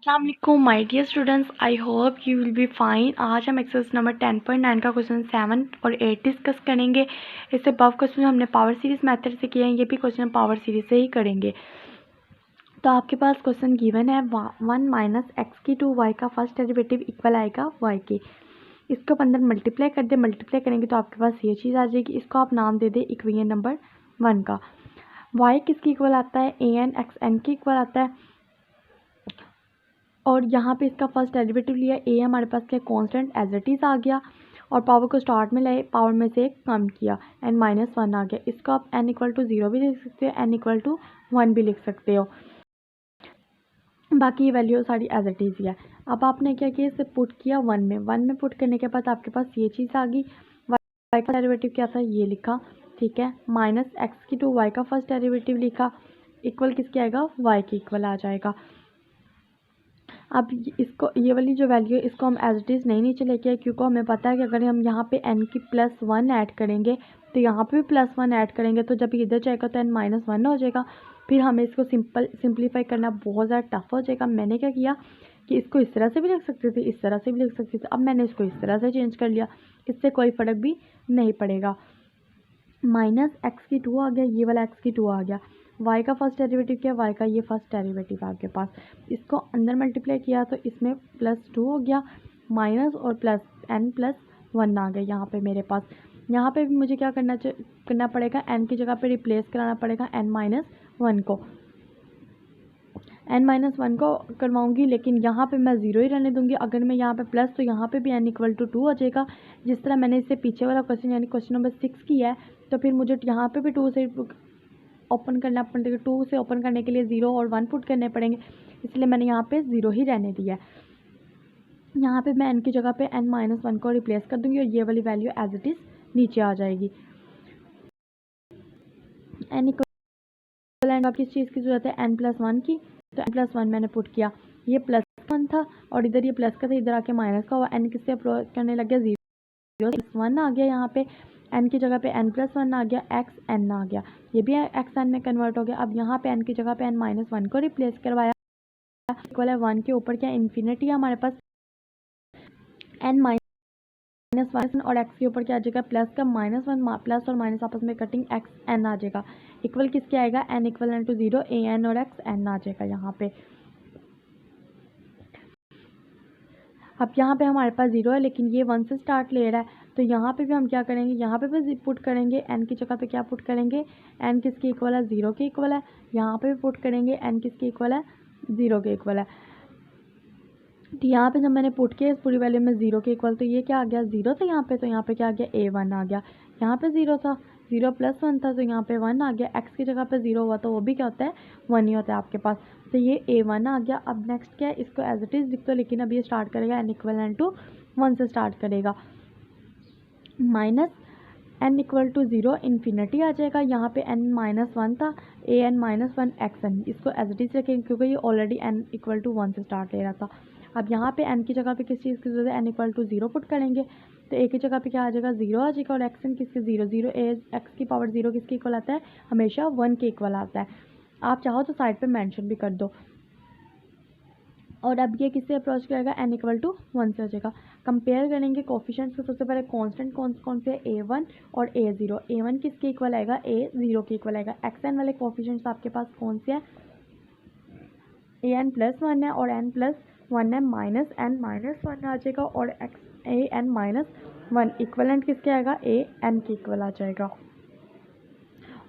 अस्सलाम वालेकुम my dear students, I hope you will be fine. आज हम एक्सरसाइज नंबर 10.9 का क्वेश्चन 7 और 8 डिस्कस करेंगे। इससे अबव क्वेश्चन हमने पावर सीरीज मेथड से किए हैं, ये भी क्वेश्चन पावर सीरीज से ही करेंगे। तो आपके पास क्वेश्चन गिवन है 1 माइनस एक्स की 2y का फर्स्ट डेरिवेटिव इक्वल आएगा y के। इसको अंदर मल्टीप्लाई कर दे, मल्टीप्लाई करेंगे तो आपके पास ये चीज़ आ जाएगी। इसको आप नाम दे दे इक्वेशन नंबर 1 का। y किसकी इक्वल आता है? an एक्स एन की इक्वल आता है। और यहाँ पे इसका फर्स्ट डेरिवेटिव लिया, ए हमारे पास क्या कांस्टेंट एज इट इज़ आ गया और पावर को स्टार्ट में लाए, पावर में से एक कम किया, n-1 आ गया। इसको आप n=0 भी लिख सकते हो, n=1 भी लिख सकते हो। बाकी ये वैल्यू सारी एज इट इज़ है। अब आपने क्या किया, इसे पुट किया 1 में पुट करने के बाद आपके पास ये चीज़ आ गई। y का डेरिवेटिव क्या था, ये लिखा, ठीक है। माइनस एक्स की 2y का फर्स्ट डेरिवेटिव लिखा, इक्वल किसके आएगा, y के इक्वल आ जाएगा। अब इसको, ये वाली जो वैल्यू है इसको हम एज इट इज़ नहीं नीचे लेके आए, क्योंकि हमें पता है कि अगर हम यहाँ पे n की +1 ऐड करेंगे तो यहाँ पे भी +1 ऐड करेंगे, तो जब इधर जाएगा तो n-1 हो जाएगा। फिर हमें इसको सिंप्लीफाई करना बहुत ज़्यादा टफ हो जाएगा। मैंने क्या किया कि इसको इस तरह से भी लिख सकते थे, इस तरह से भी लिख सकते थे। अब मैंने इसको इस तरह से चेंज कर लिया, इससे कोई फ़र्क भी नहीं पड़ेगा। माइनस एक्स की 2 आ गया, ये वाला एक्स की 2 आ गया। y का फर्स्ट डेरिवेटिव क्या है, y का ये फर्स्ट डेरिवेटिव है आपके पास। इसको अंदर मल्टीप्लाई किया तो इसमें +2 हो गया, माइनस और प्लस n+1 आ गया यहाँ पे मेरे पास। यहाँ पे भी मुझे क्या करना पड़ेगा, n की जगह पे रिप्लेस कराना पड़ेगा n-1 को। n-1 को करवाऊंगी, लेकिन यहाँ पे मैं 0 ही रहने दूंगी। अगर मैं यहाँ पे प्लस, तो यहाँ पे भी n=2 हो जाएगा। जिस तरह मैंने इससे पीछे वाला क्वेश्चन यानी क्वेश्चन नंबर 6 किया है, तो फिर मुझे यहाँ पे भी 2 से ओपन करना पड़ेगा। 2 से ओपन करने के लिए 0 और 1 पुट करने पड़ेंगे, इसलिए मैंने यहाँ पे 0 ही रहने दिया है। यहाँ पे मैं n की जगह पे n-1 को रिप्लेस कर दूंगी और ये वाली वैल्यू एज इट इज़ नीचे आ जाएगी। n इक्वल किस चीज़ की जरूरत है, n+1 की, तो n+1 मैंने पुट किया। ये +1 था और इधर ये प्लस का था, इधर आके माइनस का हुआ। n किससे अप्रोच करने लग गया, 0+1 आ गया। यहाँ पे n की जगह पे n+1 आ गया, xn आ गया, ये भी xn में कन्वर्ट हो गया। अब यहाँ पे n की जगह पे n-1 को रिप्लेस करवाया, इक्वल है 1 के ऊपर क्या इन्फिनिटी है हमारे पास, n-1 और x के ऊपर क्या आ जाएगा, प्लस का -1, प्लस और माइनस आपस में कटिंग xn आ जाएगा। इक्वल किसके आएगा, n=0, an और xn आ जाएगा यहाँ पे। अब यहाँ पे हमारे पास 0 है, लेकिन ये 1 से स्टार्ट ले रहा है, तो यहाँ पे भी हम क्या करेंगे, यहाँ पे भी पुट करेंगे। n की जगह पे क्या पुट करेंगे, n किसके इक्वल है, 0 के इक्वल है। यहाँ पे भी पुट करेंगे, n किसके इक्वल है, 0 के इक्वल है। तो यहाँ पे जब मैंने पुट किया इस पूरी वैल्यू में 0 के इक्वल, तो ये क्या आ गया, 0 था यहाँ पे, तो यहाँ पे क्या आ गया, a1 आ गया। यहाँ पे 0 था, 0+1 था, तो यहाँ पे 1 आ गया। x की जगह पे 0 हुआ तो वो भी क्या होता है, 1 ही होता है आपके पास। तो ये a1 आ गया। अब नेक्स्ट क्या है, इसको एज इट इज़ लिख दो, लेकिन अब ये स्टार्ट करेगा n=1 से स्टार्ट करेगा। माइनस n=0 इन्फिनिटी आ जाएगा। यहाँ पे n-1 था, an-1 xn, इसको एज इट इज़ रखेंगे क्योंकि ये ऑलरेडी n=1 से स्टार्ट ले रहा था। अब यहाँ पे n की जगह पे किस चीज़ की जरूरत है, n=0 पुट करेंगे, तो a की जगह पे क्या आ जाएगा, 0 आ जाएगा। और xn किसके, 0 x की पावर 0 किसके इक्वल आता है, हमेशा 1 के इक्वल आता है। आप चाहो तो साइड पे मेंशन भी कर दो। और अब ये किससे अप्रोच करेगा, n=1 से हो जाएगा। कंपेयर करेंगे कोफिशिएंट्स को, सबसे पहले कांस्टेंट कौन से a1 और a0। a1 किसके इक्वल आएगा, a0 के इक्वल आएगा। xn वाले कोफिशिएंट्स आपके पास कौन से हैं, an+1 है और n+1 है, -n-1 आ जाएगा। और an-1 इक्वलेंट किसके आएगा, an के इक्वल आ जाएगा।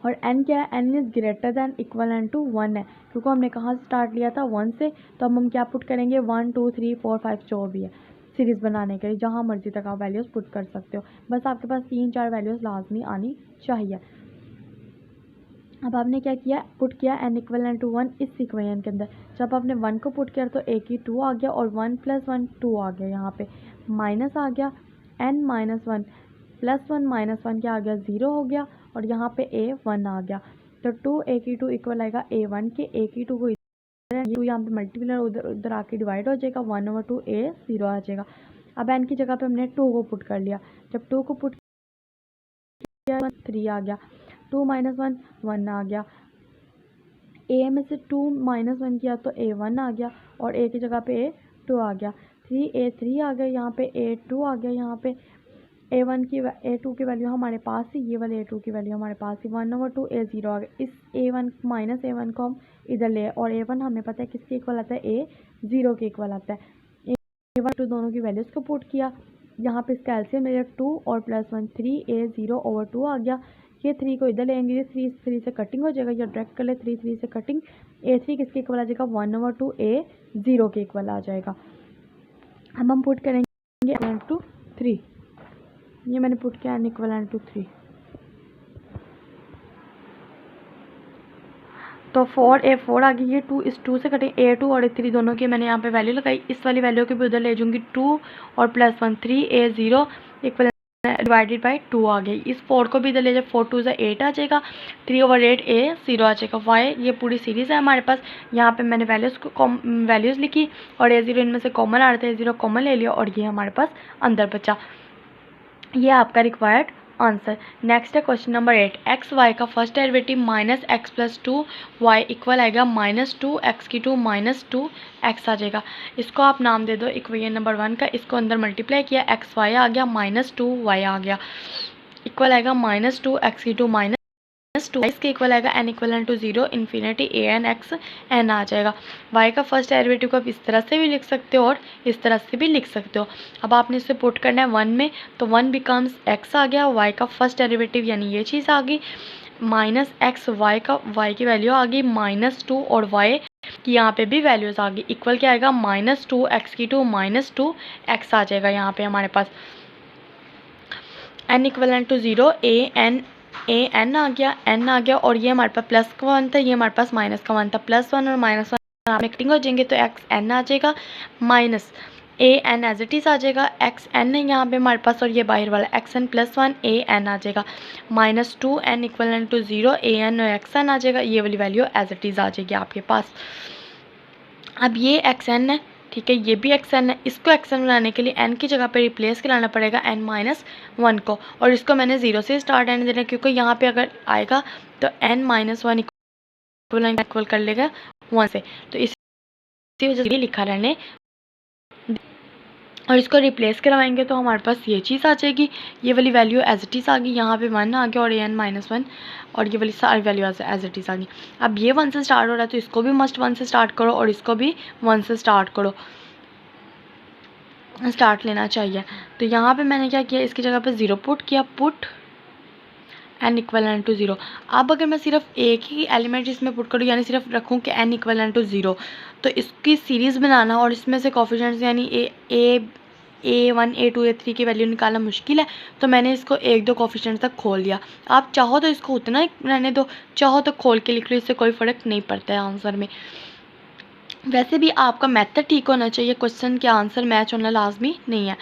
और n क्या है, n is greater than equivalent to 1 है, क्योंकि हमने कहाँ से स्टार्ट लिया था, 1 से। तो अब हम क्या पुट करेंगे, 1 2 3 4 5 जो भी है सीरीज़ बनाने के लिए, जहाँ मर्जी तक आप वैल्यूज़ पुट कर सकते हो। बस आपके पास 3-4 वैल्यूज़ लाजमी आनी चाहिए। अब आपने क्या किया, पुट किया n=1 इस इक्वेशन के अंदर। जब आपने 1 को पुट किया तो a की 2 आ गया और 1+1 2 आ गया। यहाँ पे माइनस आ गया, n-1 +1 -1 क्या आ गया, 0 हो गया। और यहाँ पे a1 आ गया, तो 2 a की 2 इक्वल आएगा a1 के। a की 2 को इधर, यहाँ पे मल्टीप्लाई उधर उधर आके डिवाइड हो जाएगा, 1/2 a 0 आ जाएगा। अब n की जगह पे हमने 2 को पुट कर लिया। जब 2 को पुट किया 3 आ गया, 2 - 1 1 आ गया। ए में से 2 माइनस 1 किया तो A1 आ गया और ए की जगह पे A2 आ गया। 3A3 आ गया, यहाँ पे A2 आ गया, यहाँ पे A2 की वैल्यू हमारे पास ही, ये वाले A2 की वैल्यू हमारे पास ही 1/2 A0 आ गया। इस A1 माइनस A1 को हम इधर ले, और A1 हमें पता है किसके इक्वल आता है, A0 के इक्वल आता है। A1 2 दोनों की वैल्यूज़ को पुट किया, यहाँ पे इसका एलसीएम मेरा 2 और +1 3A0/2 आ गया। ये 3 को इधर लेंगे, 3 से कटिंग हो जाएगा, या डायरेक्ट कर ले 3 से कटिंग। A3 किसके इक्वल आ जाएगा, 1/2 A0 के इक्वल आ जाएगा। अब हम पुट करेंगे n 3, ये मैंने पुट किया n = 3। तो 4A4 आ गई, ये 2 इस 2 से कटे, A2 और A3 दोनों की मैंने यहाँ पे वैल्यू लगाई। इस वाली वैल्यू की भी उधर ले जाऊँगी, 2 और +1 3A0 इक्वल डिवाइडेड बाई 2 आ गई। इस 4 को भी इधर ले जाए, 4 2 = 8 आ जाएगा, 3/8 A0 आ जाएगा। वाई ये पूरी सीरीज़ है हमारे पास। यहाँ पे मैंने वैल्यूज़ लिखी और A0 इनमें से कॉमन आ रहे थे, A0 कॉमन ले लिया और ये हमारे पास अंदर बचा। ये आपका रिक्वायर्ड आंसर। नेक्स्ट है क्वेश्चन नंबर 8। एक्स वाई का first derivative -x+2 y equal आएगा -2x⁴ -2x आ जाएगा। इसको आप नाम दे दो इक्वेशन नंबर 1 का। इसको अंदर मल्टीप्लाई किया, xy आ गया, -2y आ गया, इक्वल आएगा -2x⁴ -2 इसके इक्वल आएगा n = 0 infinity an x n आ जाएगा। y का फर्स्ट डेरिवेटिव को आप इस तरह से भी लिख सकते हो और इस तरह से भी लिख सकते हो। अब आपने इसे पुट करना है 1 में, तो 1 बिकम्स x आ गया, y का फर्स्ट डेरिवेटिव यानी ये चीज़ आ गई, -x y की वैल्यू आ गई -2 और y की यहाँ पे भी वैल्यूज़ आ गई, इक्वल क्या आएगा -2x⁴ -2x आ जाएगा। यहाँ पे हमारे पास n = 0 an आ गया और ये हमारे पास प्लस का 1 था, ये हमारे पास माइनस का 1 था। +1 और -1 कनेक्टिंग हो जाएंगे तो xn आ जाएगा, minus an as it is आ जाएगा, xn है यहाँ पे हमारे पास और ये बाहर वाला xn +1 an आ जाएगा, -2n = 0 an और xn आ जाएगा। ये वाली वैल्यू एज इट इज़ आ जाएगी आपके पास। अब ये xn है, ठीक है, ये भी xn है। इसको xn बनाने के लिए n की जगह पे रिप्लेस कराना पड़ेगा n-1 को, और इसको मैंने 0 से स्टार्ट आने देना, क्योंकि यहाँ पे अगर आएगा तो n-1 इक्वल कर लेगा 1 से, तो इसी वजह से लिखा रहने, और इसको रिप्लेस करवाएंगे तो हमारे पास ये चीज़ आ जाएगी। ये वाली वैल्यू एज इट इज़ आ गई, यहाँ पे 1 आ गया और n-1, और ये वाली सारी वैल्यू एज इट इज़ आ गई। अब ये 1 से स्टार्ट हो रहा है तो इसको भी मस्ट 1 से स्टार्ट करो और इसको भी 1 से स्टार्ट लेना चाहिए। तो यहाँ पे मैंने क्या किया, इसकी जगह पे 0 पुट किया, पुट n = 0। अब अगर मैं सिर्फ एक ही एलिमेंट इसमें पुट करूँ, यानी सिर्फ रखूँ कि n = 0, तो इसकी सीरीज़ बनाना और इसमें से कोफिशिएंट्स यानी A1 A2 A3 की वैल्यू निकालना मुश्किल है, तो मैंने इसको 1-2 कोफिशिएंट्स तक खोल दिया। आप चाहो तो इसको उतना ही रहने दो, चाहो तो खोल के लिख लो, इससे कोई फ़र्क नहीं पड़ता है आंसर में। वैसे भी आपका मेथड ठीक होना चाहिए, क्वेश्चन के आंसर मैच होना लाजमी नहीं है।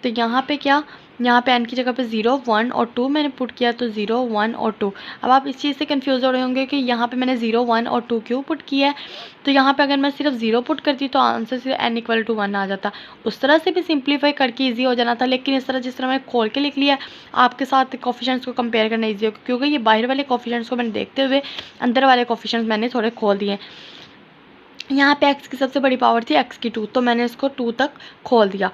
तो यहाँ पे क्या, यहाँ पे n की जगह पे 0 1 और 2 मैंने पुट किया, तो 0 1 और 2। अब आप इस चीज़ से कंफ्यूज हो रहे होंगे कि यहाँ पे मैंने 0 1 और 2 क्यों पुट किया है। तो यहाँ पे अगर मैं सिर्फ 0 पुट करती तो आंसर सिर्फ n = 1 आ जाता। उस तरह से भी सिंप्लीफाई करके ईजी हो जाना था, लेकिन इस तरह जिस तरह मैंने खोल के लिख लिया, आपके साथ कोफिशिएंट्स को कंपेयर करना ईजी हो, क्योंकि ये बाहर वाले कोफिशिएंट्स को मैंने देखते हुए अंदर वाले कोफिशिएंट्स मैंने थोड़े खोल दिए। यहाँ पे x की सबसे बड़ी पावर थी x⁴, तो मैंने इसको 2 तक खोल दिया।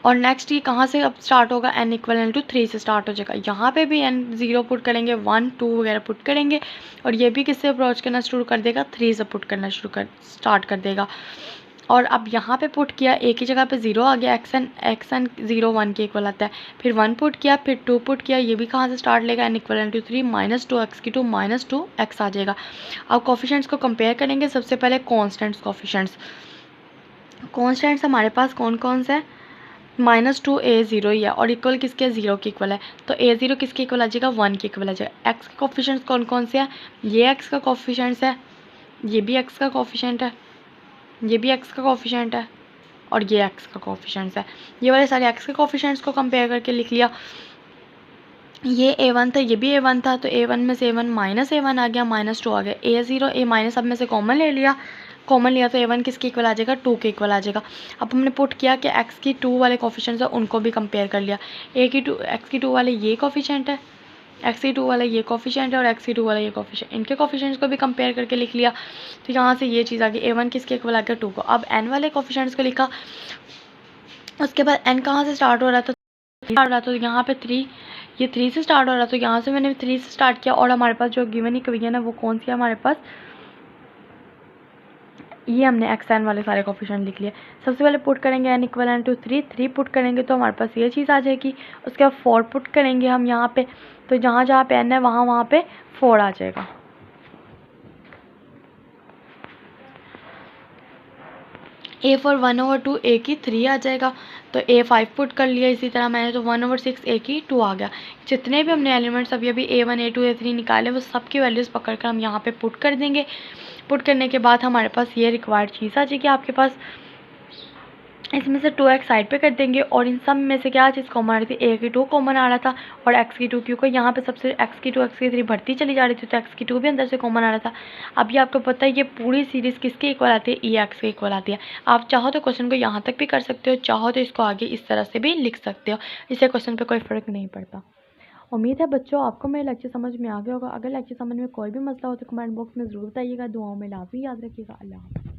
और नेक्स्ट ये कहाँ से अब स्टार्ट होगा, n = 3 से स्टार्ट हो जाएगा। यहाँ पे भी n 0 पुट करेंगे, 1 2 वगैरह पुट करेंगे, और ये भी किससे अप्रोच करना शुरू कर देगा, 3 से पुट करना स्टार्ट कर देगा। और अब यहाँ पे पुट किया, एक ही जगह पे 0 आ गया, xn 0 1 के इक्वल आता है, फिर 1 पुट किया, फिर 2 पुट किया, ये भी कहाँ से स्टार्ट लेगा, n = 3 -2x⁴ -2x आ जाएगा। अब कोफिशिएंट्स को कंपेयर करेंगे। सबसे पहले कॉन्स्टेंट्स हमारे पास कौन कौन से है, -2 A0 ही है, और इक्वल किसके, 0 के इक्वल है, तो A0 किसके इक्वल आ जाएगा, 1 के इक्वल आ जाएगा। x के कोफिशिएंट्स कौन कौन से हैं, ये x का कोफिशिएंट्स है, ये भी x का कोफिशिएंट है, ये भी x का कोफिशिएंट है, और ये x का कोफिशिएंट्स है। ये वाले सारे x के कोफिशिएंट्स को कंपेयर करके लिख लिया। ये A1 था, ये भी A1 था, तो A1 में से A1 -A1 आ गया, -2 आ गया, A0 A- अब में से कॉमन लिया तो A1 किसके इक्वल आ जाएगा, 2 के इक्वल आ जाएगा। अब हमने पुट किया कि x की 2 वाले कोफिशिएंट्स है, उनको भी कंपेयर कर लिया। x की 2 वाले ये कोफिशिएंट है, x2 वाला ये कोफिशिएंट है और x2 वाला ये कोफिशिएंट, इनके कोफिशिएंट्स को भी कंपेयर करके लिख लिया। तो यहाँ से ये चीज़ आ गई, a1 किसके इक्वल आ गया 2 को। अब n वाले कोफिशिएंट्स को लिखा, उसके बाद n कहाँ से स्टार्ट हो रहा था, तो यहाँ पे 3, ये 3 से स्टार्ट हो रहा, तो यहाँ से मैंने 3 से स्टार्ट किया। और हमारे पास जो गिवन इक्वेशन है वो कौन सी है हमारे पास, ये हमने एक्स एन वाले सारे कोफिशिएंट लिख लिए। सबसे पहले पुट करेंगे n इक्वलेंट टू 3, 3 पुट करेंगे तो हमारे पास ये चीज़ आ जाएगी। उसके बाद 4 पुट करेंगे हम यहाँ पे, तो जहाँ जहाँ पे n है वहाँ पे 4 आ जाएगा। a फॉर 1/2 a की 3 आ जाएगा, तो a 5 पुट कर लिया इसी तरह मैंने, तो 1/6 a की 2 आ गया। जितने भी हमने एलिमेंट्स अभी a1 a2 a3 निकाले वो सब की वैल्यूज़ पकड़ कर हम यहाँ पे पुट कर देंगे। पुट करने के बाद हमारे पास ये रिक्वायर्ड चीज़ आ जाएगी आपके पास, इसमें से 2x साइड पे कर देंगे और इन सब में से क्या चीज़ कॉमन आ रही थी, a की 2 कॉमन आ रहा था और x की 2, क्योंकि यहाँ पे सबसे x की 2 x की 3 बढ़ती चली जा रही थी, तो x की 2 भी अंदर से कॉमन आ रहा था। अब ये आपको पता है ये पूरी सीरीज़ किसके इक्वल आती है, ex के इक्वल आती है। आप चाहो तो क्वेश्चन को यहाँ तक भी कर सकते हो, चाहो तो इसको आगे इस तरह से भी लिख सकते हो, इससे क्वेश्चन पर कोई फ़र्क नहीं पड़ता। उम्मीद है बच्चों आपको मेरा लेक्चर समझ में आ गया होगा। अगर लेक्चर समझ में कोई भी मसला हो तो कमेंट बॉक्स में ज़रूर बताइएगा। दुआओं में याद रखिएगा। अल्लाह हाफ़िज़।